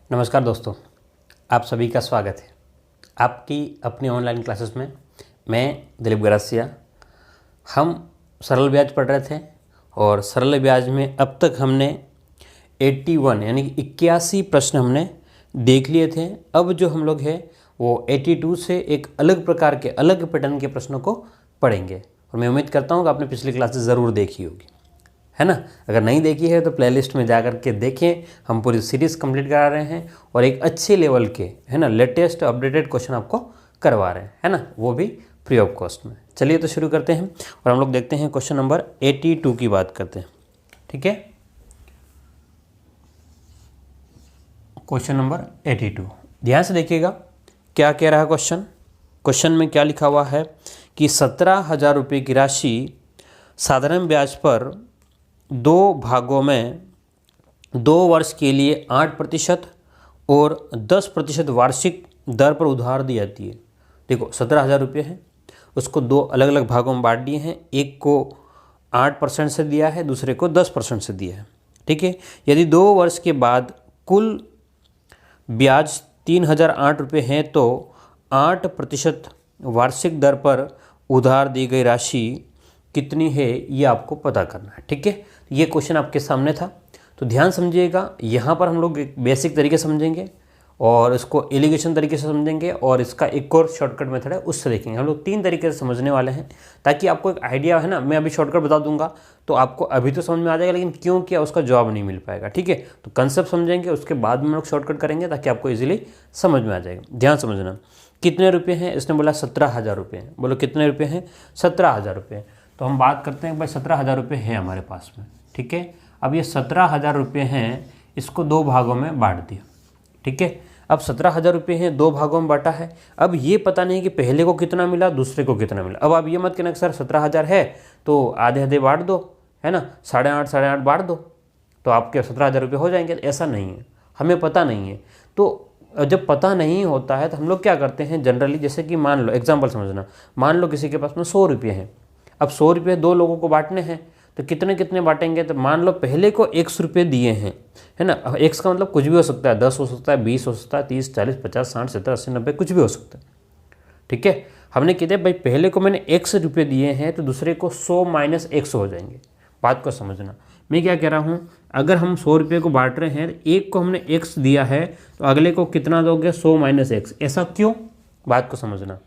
नमस्कार दोस्तों, आप सभी का स्वागत है आपकी अपनी ऑनलाइन क्लासेस में। मैं दिलीप गरासिया। हम सरल ब्याज पढ़ रहे थे और सरल ब्याज में अब तक हमने 81 यानी कि 81 प्रश्न हमने देख लिए थे। अब जो हम लोग हैं वो 82 से एक अलग प्रकार के अलग पैटर्न के प्रश्नों को पढ़ेंगे और मैं उम्मीद करता हूँ कि आपने पिछली क्लासेस ज़रूर देखी होगी, है ना। अगर नहीं देखी है तो प्लेलिस्ट में जा कर के देखें। हम पूरी सीरीज़ कंप्लीट करा रहे हैं और एक अच्छे लेवल के, है ना, लेटेस्ट अपडेटेड क्वेश्चन आपको करवा रहे हैं, है ना, वो भी फ्री ऑफ कॉस्ट में। चलिए तो शुरू करते हैं और हम लोग देखते हैं क्वेश्चन नंबर 82 की बात करते हैं। ठीक है, क्वेश्चन नंबर 82 ध्यान से देखिएगा क्या कह रहा है क्वेश्चन। क्वेश्चन में क्या लिखा हुआ है कि 17,000 रुपये की राशि साधारण ब्याज पर 2 भागों में 2 वर्ष के लिए 8% और 10% वार्षिक दर पर उधार दी जाती है। देखो 17,000 रुपये है, उसको 2 अलग अलग भागों में बांट दिए हैं। एक को 8% से दिया है, दूसरे को 10% से दिया है। ठीक है, यदि 2 वर्ष के बाद कुल ब्याज 3,008 रुपये हैं तो 8% वार्षिक दर पर उधार दी गई राशि कितनी है, ये आपको पता करना है। ठीक है, ये क्वेश्चन आपके सामने था तो ध्यान समझिएगा। यहाँ पर हम लोग एक बेसिक तरीके समझेंगे और इसको एलिगेशन तरीके से समझेंगे और इसका एक और शॉर्टकट मेथड है उससे देखेंगे। हम लोग 3 तरीके से समझने वाले हैं ताकि आपको एक आइडिया, है ना। मैं अभी शॉर्टकट बता दूंगा तो आपको अभी तो समझ में आ जाएगा, लेकिन क्यों किया उसका जवाब नहीं मिल पाएगा। ठीक है, तो कंसेप्ट समझेंगे, उसके बाद में हम लोग शॉर्टकट करेंगे ताकि आपको ईजिली समझ में आ जाएगा। ध्यान समझना, कितने रुपये हैं, इसने बोला 17,000 रुपये हैं। बोलो कितने रुपये हैं, 17,000 रुपये। तो हम बात करते हैं भाई 17,000 रुपये है हमारे पास में। ठीक है, अब ये 17,000 रुपये हैं, इसको 2 भागों में बांट दिया। ठीक है, अब 17,000 रुपये हैं, 2 भागों में बांटा है। अब ये पता नहीं कि पहले को कितना मिला, दूसरे को कितना मिला। अब आप ये मत कहना कि सर 17,000 है तो आधे आधे बांट दो, है ना, 8.5 बांट दो तो आपके 17,000 रुपये हो जाएंगे। ऐसा नहीं है, हमें पता नहीं है। तो जब पता नहीं होता है तो हम लोग क्या करते हैं जनरली, जैसे कि मान लो एग्जाम्पल समझना, मान लो किसी के पास में 100 रुपये हैं। अब 100 रुपये 2 लोगों को बांटने हैं तो कितने कितने बांटेंगे। तो मान लो पहले को 100 रुपये दिए हैं, है ना। 100 का मतलब कुछ भी हो सकता है, 10 हो सकता है, 20 हो सकता है, 30, 40, 50, 60, 70, 80, 90 कुछ भी हो सकता है। ठीक है, हमने कहते भाई पहले को मैंने 100 रुपये दिए हैं तो दूसरे को 100 - 100 हो जाएंगे। बात को समझना, मैं क्या कह रहा हूँ, अगर हम 100 रुपये को बांट रहे हैं, एक को हमने 100 दिया है तो अगले को कितना दोगे, 100 - 100। ऐसा क्यों, बात को समझना।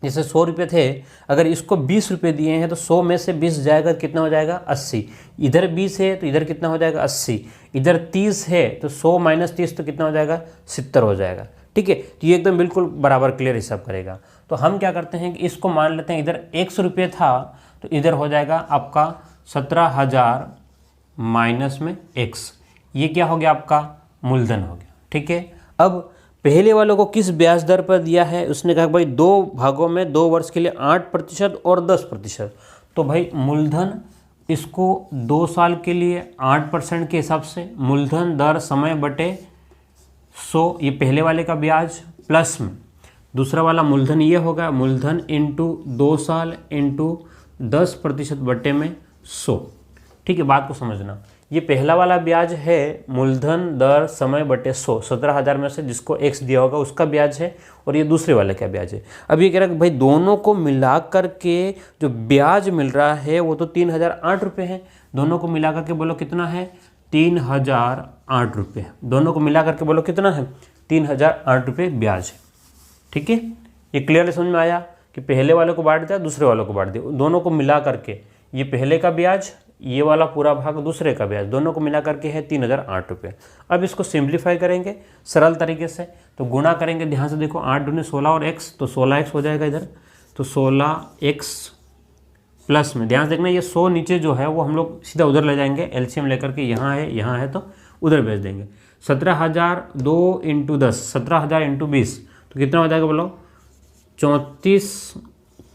जैसे 100 रुपये थे, अगर इसको 20 रुपये दिए हैं तो 100 में से 20 जाएगा, कितना हो जाएगा, 80। इधर 20 है तो इधर कितना हो जाएगा, 80। इधर 30 है तो 100 - 30 तो कितना हो जाएगा, 70 हो जाएगा। ठीक है, तो ये एकदम बिल्कुल बराबर क्लियर हिसाब करेगा। तो हम क्या करते हैं कि इसको मान लेते हैं, इधर 100 रुपये था तो इधर हो जाएगा आपका 17,000 माइनस में x। ये क्या हो गया, आपका मूलधन हो गया। ठीक है, अब पहले वालों को किस ब्याज दर पर दिया है, उसने कहा भाई 2 भागों में 2 वर्ष के लिए 8% और 10%। तो भाई मूलधन इसको 2 साल के लिए 8% के हिसाब से, मूलधन दर समय बटे 100, ये पहले वाले का ब्याज प्लस में दूसरा वाला मूलधन ये होगा, मूलधन इंटू 2 साल इंटू 10% बटे में 100। ठीक है, बात को समझना, ये पहला वाला ब्याज है मूलधन दर समय बटे 100, 17,000 में से जिसको x दिया होगा उसका ब्याज है, और ये दूसरे वाले का ब्याज है। अब ये कह रहा है कि भाई दोनों को मिला करके जो ब्याज मिल रहा है वो तो 3,008 रुपये है। दोनों को मिला करके बोलो कितना है, 3,008 रुपये। दोनों को मिला करके बोलो कितना है, 3,008 रुपये ब्याज है। ठीक है, ये क्लियरली समझ में आया कि पहले वाले को बांट दिया, दूसरे वालों को बांट दिया, दोनों को मिला करके ये पहले का ब्याज, ये वाला पूरा भाग दूसरे का ब्याज, दोनों को मिला करके है 3,008 रुपये। अब इसको सिंप्लीफाई करेंगे सरल तरीके से, तो गुणा करेंगे। ध्यान से देखो, 8 दूनी 16 और x, तो 16x हो जाएगा इधर, तो 16x प्लस में ध्यान से देखना, ये 100 नीचे जो है वो हम लोग सीधा उधर ले जाएंगे, एलसीएम लेकर के यहाँ है तो उधर भेज देंगे। 17,000 2 × 10, 17,000 × 20 तो कितना हो जाएगा बोलो, 34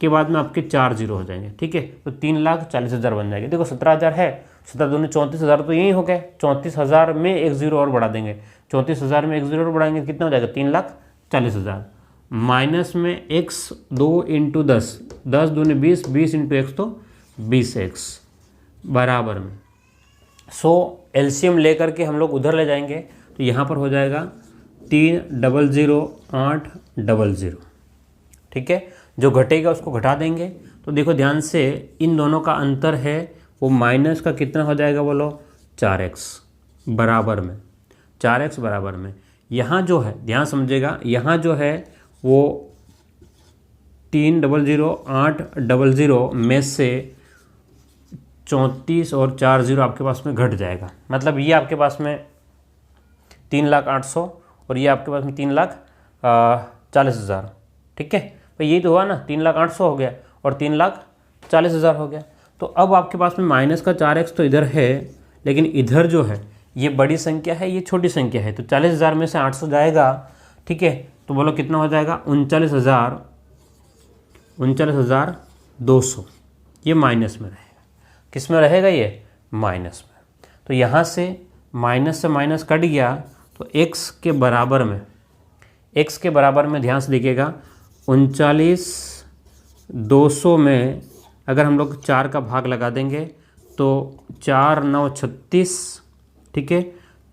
के बाद में आपके 4 0 हो जाएंगे। ठीक है, तो 3,40,000 बन जाएंगे। देखो 17,000 है, 17 दूनी 34,000 तो यही हो गए। 34,000 में 1 0 और बढ़ा देंगे, 34,000 में 1 0 और बढ़ाएंगे, कितना हो जाएगा, 3,40,000 माइनस में x 2 × 10, 10 दूनी 20, 20 × x तो 20x बराबर में 100। एलसीएम लेकर के हम लोग उधर ले जाएंगे तो यहाँ पर हो जाएगा 3,00,800। ठीक है, जो घटेगा उसको घटा देंगे। तो देखो ध्यान से, इन दोनों का अंतर है वो माइनस का कितना हो जाएगा बोलो, 4x बराबर में, 4x बराबर में। यहाँ जो है ध्यान समझेगा, यहाँ जो है वो 3,00,800 में से 34 और 4 0 आपके पास में घट जाएगा। मतलब ये आपके पास में 3,08,000 और ये आपके पास में 3,40,000। ठीक है, तो ये तो हुआ ना, 3,08,000 हो गया और 3,40,000 हो गया। तो अब आपके पास में माइनस का 4x तो इधर है, लेकिन इधर जो है ये बड़ी संख्या है, ये छोटी संख्या है। तो 40,000 में से 800 जाएगा। ठीक है, तो बोलो कितना हो जाएगा, 39,200। ये माइनस में रहेगा। किस में रहेगा, ये माइनस में। तो यहाँ से माइनस कट गया, तो x के बराबर में ध्यान से देखिएगा, 39,200 में अगर हम लोग 4 का भाग लगा देंगे तो 4 9 36, ठीक है,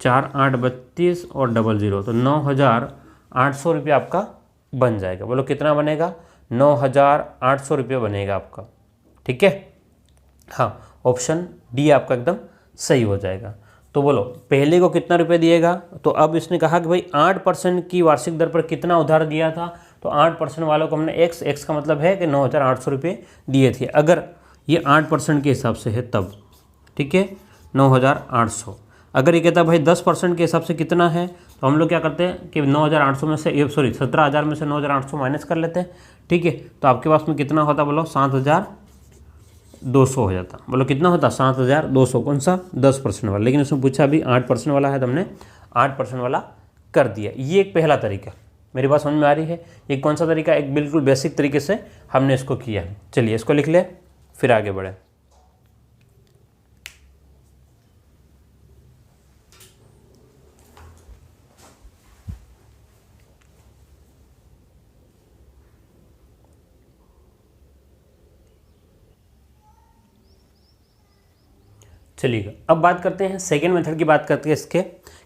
4 8 32 और 00, तो 9,800 रुपये आपका बन जाएगा। बोलो कितना बनेगा, 9,800 रुपये बनेगा आपका। ठीक है, हाँ, ऑप्शन डी आपका एकदम सही हो जाएगा। तो बोलो पहले को कितना रुपये दिएगा, तो अब इसने कहा कि भाई 8% की वार्षिक दर पर कितना उधार दिया था, तो 8% वालों को हमने x का मतलब है कि 9,800 रुपये दिए थे। अगर ये 8% के हिसाब से है तब, ठीक है, 9,800। अगर ये कहता है भाई 10% के हिसाब से कितना है, तो हम लोग क्या करते हैं कि 9,800 में से 17,000 में से 9,800 माइनस कर लेते हैं। ठीक है, तो आपके पास में कितना होता, बोलो 7,200 हो जाता। बोलो कितना होता, 7,200। कौन सा, 10% वाला। लेकिन उसमें पूछा अभी 8% वाला है, तो हमने 8% वाला कर दिया। ये एक पहला तरीका, मेरी बात समझ में आ रही है। ये कौन सा तरीका, एक बिल्कुल बेसिक तरीके से हमने इसको किया है। चलिए इसको लिख ले, फिर आगे बढ़े। चलिएगा, अब बात करते हैं सेकेंड मेथड की। बात करते हैं इसके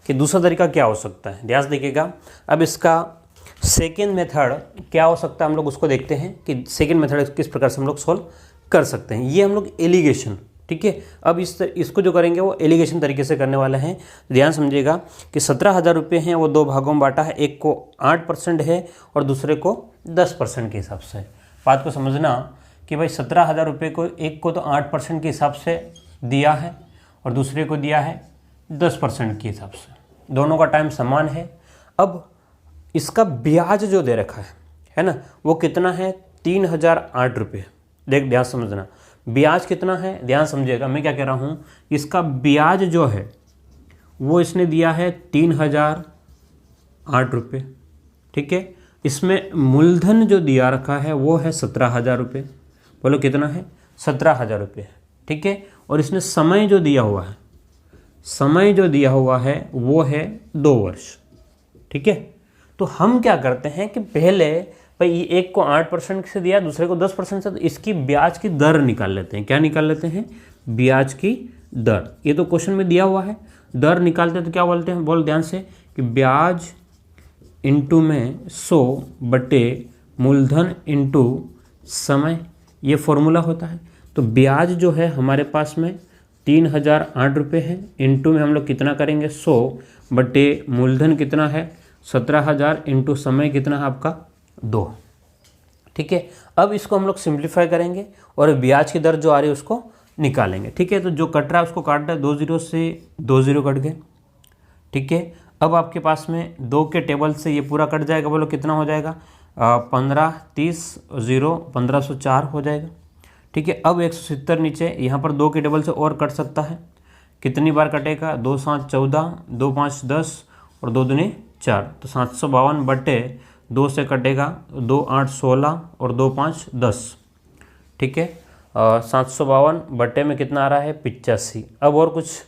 कि दूसरा तरीका क्या हो सकता है। ध्यान से देखिएगा, अब इसका सेकेंड मेथड क्या हो सकता है, हम लोग उसको देखते हैं कि सेकेंड मेथड किस प्रकार से हम लोग सोल्व कर सकते हैं। ये हम लोग एलिगेशन, ठीक है, अब इसको जो करेंगे वो एलिगेशन तरीके से करने वाले हैं। ध्यान समझिएगा कि 17,000 रुपये हैं, वो दो भागों में बांटा है, एक को 8% है और दूसरे को 10% के हिसाब से। बात को समझना कि भाई 17,000 रुपये को एक को तो 8% के हिसाब से दिया है और दूसरे को दिया है 10% के हिसाब से। दोनों का टाइम समान है। अब इसका ब्याज जो दे रखा है ना, वो कितना है, 3,008 रुपये। देख ध्यान समझना, ब्याज कितना है, ध्यान समझिएगा मैं क्या कह रहा हूँ। इसका ब्याज जो है वो इसने दिया है 3,008 रुपये। ठीक है, इसमें मूलधन जो दिया रखा है वो है 17,000 रुपये। बोलो कितना है, 17,000 रुपये। ठीक है, और इसने समय जो दिया हुआ है, समय जो दिया हुआ है वो है 2 वर्ष। ठीक है, तो हम क्या करते हैं कि पहले भाई एक को 8% से दिया, दूसरे को 10% से, तो इसकी ब्याज की दर निकाल लेते हैं। क्या निकाल लेते हैं, ब्याज की दर। ये तो क्वेश्चन में दिया हुआ है, दर निकालते हैं तो क्या बोलते हैं, बोल ध्यान से कि ब्याज इंटू में 100 बटे मूलधन इंटू समय, ये फॉर्मूला होता है। तो ब्याज जो है हमारे पास में 3,008 रुपये है, इंटू में हम लोग कितना करेंगे, 100 बटे मूलधन कितना है 17,000 इंटू समय कितना है आपका 2। ठीक है, अब इसको हम लोग सिंप्लीफाई करेंगे और ब्याज की दर जो आ रही है उसको निकालेंगे। ठीक है, तो जो कट रहा है उसको काट रहा है, 2 0 से 2 0 कट गए। ठीक है, अब आपके पास में 2 के टेबल से ये पूरा कट जाएगा। बोलो कितना हो जाएगा, 15 30 0 1504 हो जाएगा। ठीक है, अब 170 नीचे, यहाँ पर 2 के टेबल से और कट सकता है। कितनी बार कटेगा, 2 7 14 2 5 10 और 2 दूनी 4, तो 752 बटे 2 से कटेगा 2 8 16 और 2 5 10। ठीक है, 752 बटे में कितना आ रहा है 85। अब और कुछ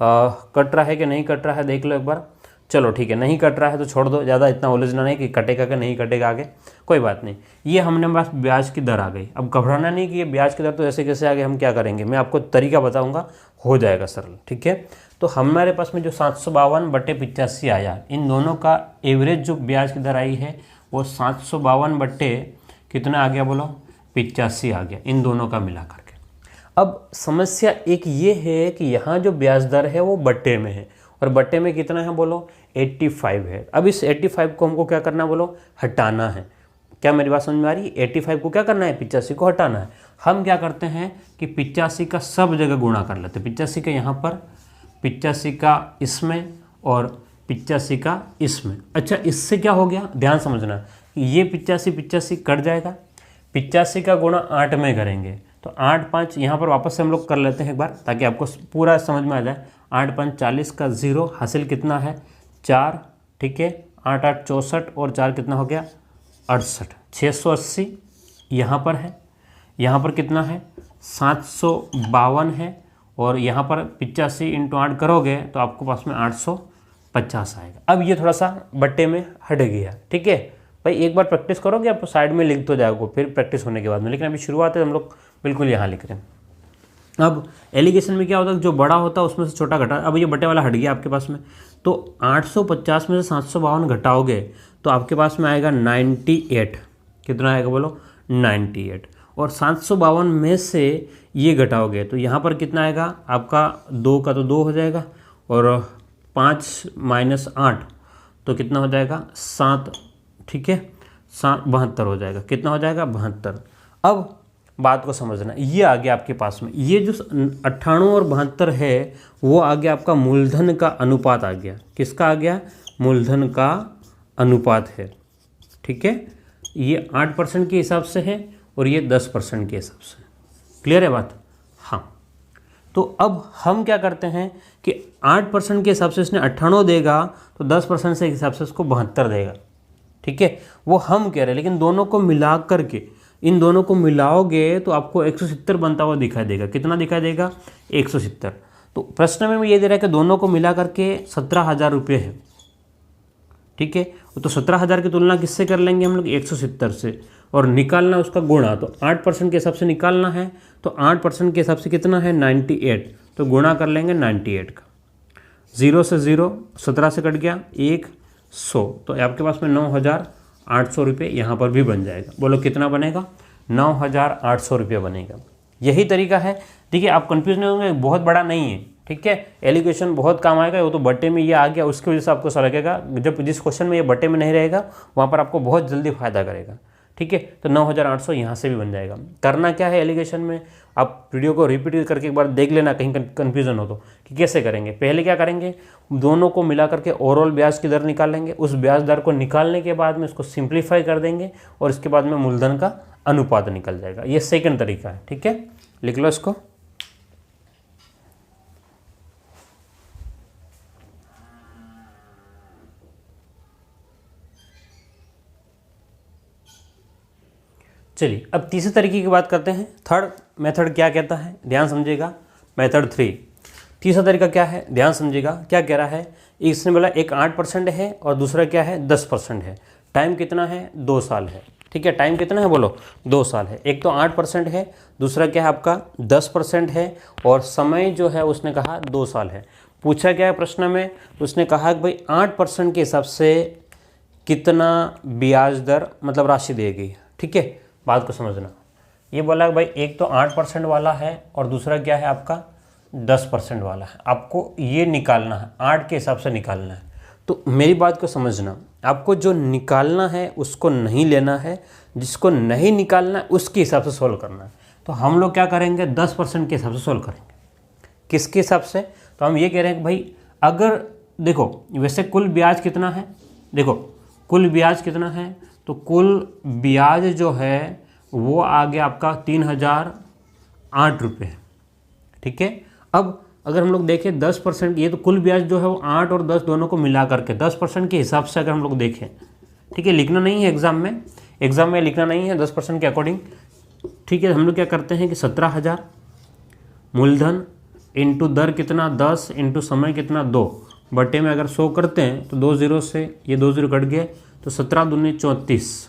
कट रहा है कि नहीं कट रहा है देख लो एक बार। चलो ठीक है, नहीं कट रहा है तो छोड़ दो, ज़्यादा इतना उलझना नहीं कि कटेगा कि नहीं कटेगा आगे, कोई बात नहीं। ये हमने बस ब्याज की दर आ गई। अब घबराना नहीं कि ये ब्याज की दर तो ऐसे कैसे आगे, हम क्या करेंगे, मैं आपको तरीका बताऊंगा, हो जाएगा सरल। ठीक है, तो हमारे पास में जो 752/85 आया, इन दोनों का एवरेज जो ब्याज की दर आई है वो 752 बट्टे कितना आ गया बोलो, 85 आ गया, इन दोनों का मिला करके। अब समस्या एक ये है कि यहाँ जो ब्याज दर है वो बट्टे में है, और बट्टे में कितना है बोलो, 85 है। अब इस 85 को हमको क्या करना बोलो, हटाना है। क्या मेरी बात समझ में आ रही है? 85 को क्या करना है, 85 को हटाना है। हम क्या करते हैं कि 85 का सब जगह गुणा कर लेते हैं। 85 का यहाँ पर, 85 का इसमें और 85 का इसमें। अच्छा, इससे क्या हो गया, ध्यान समझना, ये 85 कट जाएगा, 85 का गुणा 8 में करेंगे तो 8 5 यहाँ पर वापस से हम लोग कर लेते हैं एक बार, ताकि आपको पूरा समझ में आ जाए। 8 5 40 का 0 हासिल कितना है, 4, ठीक है। 8 8 64 और 4 कितना हो गया, 68। 680 यहाँ पर है, यहाँ पर कितना है, 752 है, और यहाँ पर 85 × 8 करोगे तो आपको पास में 850 आएगा। अब ये थोड़ा सा बट्टे में हट गया, ठीक है भाई। एक बार प्रैक्टिस करोगे आप साइड में लिख तो जाओगे फिर प्रैक्टिस होने के बाद में, लेकिन अभी शुरुआत है हम लोग बिल्कुल यहाँ लिख रहे हैं। अब एलिगेशन में क्या होता है, जो बड़ा होता है उसमें से छोटा घटा। अब ये बट्टे वाला हट गया आपके पास में, तो 850 में से 752 घटाओगे तो आपके पास में आएगा 98। कितना आएगा बोलो, 98। और 752 में से ये घटाओगे तो यहाँ पर कितना आएगा आपका, 2 का तो 2 हो जाएगा, और 5 - 8 तो कितना हो जाएगा, 7, ठीक है, 72 हो जाएगा। कितना हो जाएगा, 72। अब बात को समझना, ये आ गया आपके पास में, ये जो 98 और 72 है वो आ गया आपका मूलधन का अनुपात आ गया। किसका आ गया, मूलधन का अनुपात है, ठीक है। ये 8% के हिसाब से है और ये 10% के हिसाब से। क्लियर है बात? हाँ। तो अब हम क्या करते हैं कि 8% के हिसाब से इसने 98 देगा तो 10% से हिसाब से उसको 72 देगा, ठीक है। वो हम कह रहे हैं, लेकिन दोनों को मिला करके, इन दोनों को मिलाओगे तो आपको 170 बनता हुआ दिखाई देगा। कितना दिखाई देगा, 170। तो प्रश्न में ये दे रहा है कि दोनों को मिला करके 17,000 रुपये है, ठीक है। तो 17,000 की तुलना किससे कर लेंगे हम लोग, 170 से, और निकालना उसका गुणा। तो 8% के हिसाब से निकालना है, तो 8% के हिसाब से कितना है, 98, तो गुणा कर लेंगे 98 का। 0 से 0, 17 से कट गया, 100, तो आपके पास में 9,800 रुपये यहाँ पर भी बन जाएगा। बोलो कितना बनेगा, 9,800 रुपये बनेगा। यही तरीका है। देखिए आप कंफ्यूज नहीं होंगे, बहुत बड़ा नहीं है, ठीक है। एलिगेशन बहुत काम आएगा, वो तो बट्टे में ये आ गया, उसकी वजह से आपको सा लगेगा। जब जिस क्वेश्चन में ये बट्टे में नहीं रहेगा वहाँ पर आपको बहुत जल्दी फायदा करेगा, ठीक है। तो 9,800 यहाँ से भी बन जाएगा। करना क्या है एलिगेशन में, आप वीडियो को रिपीट करके एक बार देख लेना, कहीं कन्फ्यूजन हो तो, कि कैसे करेंगे। पहले क्या करेंगे, दोनों को मिला करके ओवरऑल ब्याज की दर निकालेंगे। उस ब्याज दर को निकालने के बाद में उसको सिंप्लीफाई कर देंगे और इसके बाद में मूलधन का अनुपात निकल जाएगा। ये सेकंड तरीका है, ठीक है। लिख लो इसको। चलिए अब तीसरे तरीके की बात करते हैं। थर्ड मेथड क्या कहता है, ध्यान समझिएगा। मेथड 3, तीसरा तरीका क्या है, ध्यान समझिएगा। क्या कह रहा है, इसने बोला एक 8% है और दूसरा क्या है, 10% है। टाइम कितना है, 2 साल है, ठीक है। टाइम कितना है बोलो, 2 साल है। एक तो 8% है, दूसरा क्या है आपका 10% है, और समय जो है उसने कहा 2 साल है। पूछा क्या है प्रश्न में, उसने कहा कि भाई 8% के हिसाब से कितना ब्याज दर मतलब राशि देगी, ठीक है। बात को समझना, ये बोला कि भाई एक तो 8% वाला है और दूसरा क्या है आपका 10% वाला है। आपको ये निकालना है, 8 के हिसाब से निकालना है। तो मेरी बात को समझना, आपको जो निकालना है उसको नहीं लेना है, जिसको नहीं निकालना है उसके हिसाब से सोल्व करना है। तो हम लोग क्या करेंगे, 10% के हिसाब से सोल्व करेंगे। किसके हिसाब से, तो हम ये कह रहे हैं कि भाई अगर देखो वैसे कुल ब्याज कितना है, देखो कुल ब्याज कितना है, तो कुल ब्याज जो है वो आ गया आपका 3,008 रुपये, ठीक है। अब अगर हम लोग देखें 10%, ये तो कुल ब्याज जो है वो 8 और 10 दोनों को मिला करके 10% के हिसाब से अगर हम लोग देखें, ठीक है। लिखना नहीं है एग्ज़ाम में लिखना नहीं है 10% के अकॉर्डिंग, ठीक है। हम लोग क्या करते हैं कि 17,000 मूलधन इंटू दर कितना 10 इंटू समय कितना 2 बटे में अगर 100 करते हैं तो 2 0 से ये 2 0 कट गए, तो 17 दूनी 34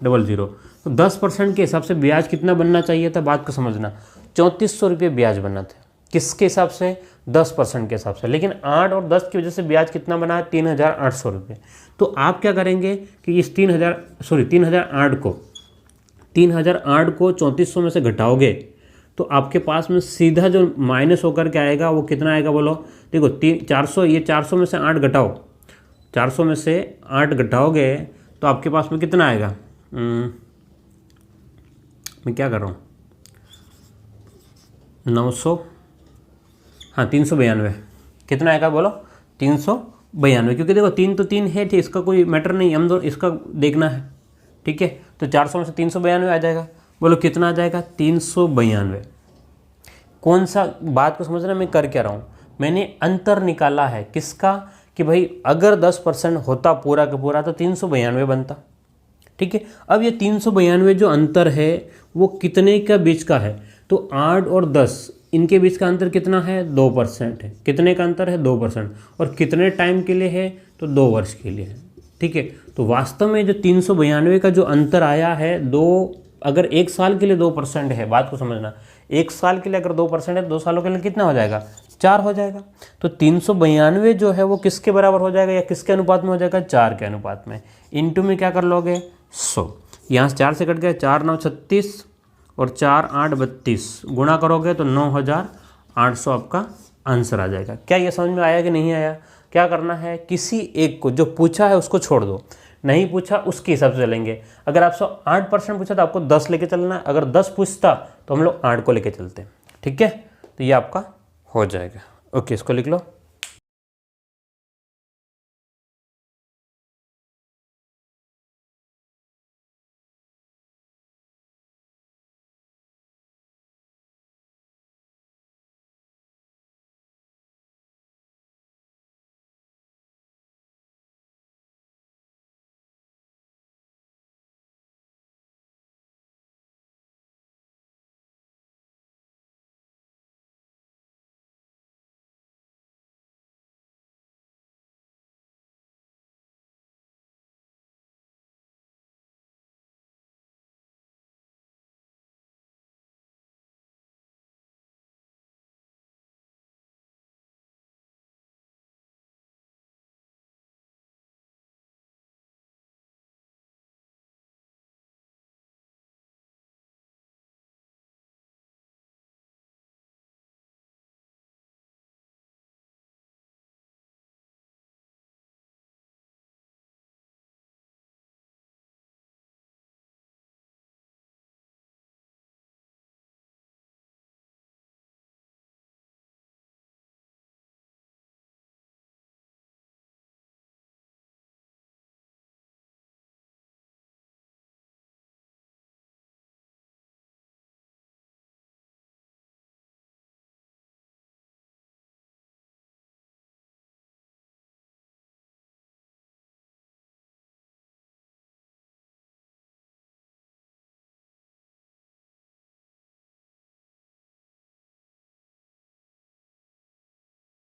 00। तो 10% के हिसाब से ब्याज कितना बनना चाहिए था, बात को समझना, 3400 रुपये ब्याज बनना था, किसके हिसाब से? 10% के हिसाब से। लेकिन 8 और 10 की वजह से ब्याज कितना बना है? 3,800 रुपये। तो आप क्या करेंगे कि इस 3,008 को 3400 में से घटाओगे तो आपके पास में सीधा जो माइनस होकर के आएगा वो कितना आएगा बोलो? देखो 400, ये 400 में से 8 घटाओ, 400 में से 8 घटाओगे तो आपके पास में कितना आएगा? मैं क्या कर रहा हूँ, 900, हाँ 392। कितना आएगा बोलो? 392, क्योंकि देखो 3 तो 3 है, ठीक, इसका कोई मैटर नहीं, हम तो इसका देखना है, ठीक है। तो 400 में से 392 आ जाएगा। बोलो कितना आ जाएगा? 392। कौन सा बात को समझना मैं कर क्या रहा हूँ? मैंने अंतर निकाला है किसका? कि भाई अगर 10% होता पूरा का पूरा तो 392 बनता, ठीक है। अब ये 392 जो अंतर है वो कितने का बीच का है? तो 8 और 10 इनके बीच का अंतर कितना है? 2% है। कितने का अंतर है? 2%। और कितने टाइम के लिए है? तो 2 वर्ष के लिए है, ठीक है। तो वास्तव में जो 392 का जो अंतर आया है, अगर 1 साल के लिए 2% है, बात को समझना, 1 साल के लिए अगर 2% है, 2 सालों के लिए कितना हो जाएगा? 4 हो जाएगा। तो 392 जो है वो किसके बराबर हो जाएगा या किसके अनुपात में हो जाएगा? 4 के अनुपात में। इनटू में क्या कर लोगे? 100। यहाँ से 4 से कट गया, 4 9 36 और 4 8 32, गुणा करोगे तो 9,800 आपका आंसर आ जाएगा। क्या ये समझ में आया कि नहीं आया? क्या करना है? किसी एक को, जो पूछा है उसको छोड़ दो, नहीं पूछा उसके हिसाब से चलेंगे। अगर आपसे 8% पूछा तो आपको 10 लेके चलना है, अगर 10 पूछता तो हम लोग 8 को लेके चलते हैं, ठीक है। तो ये आपका हो जाएगा। ओके, इसको लिख लो।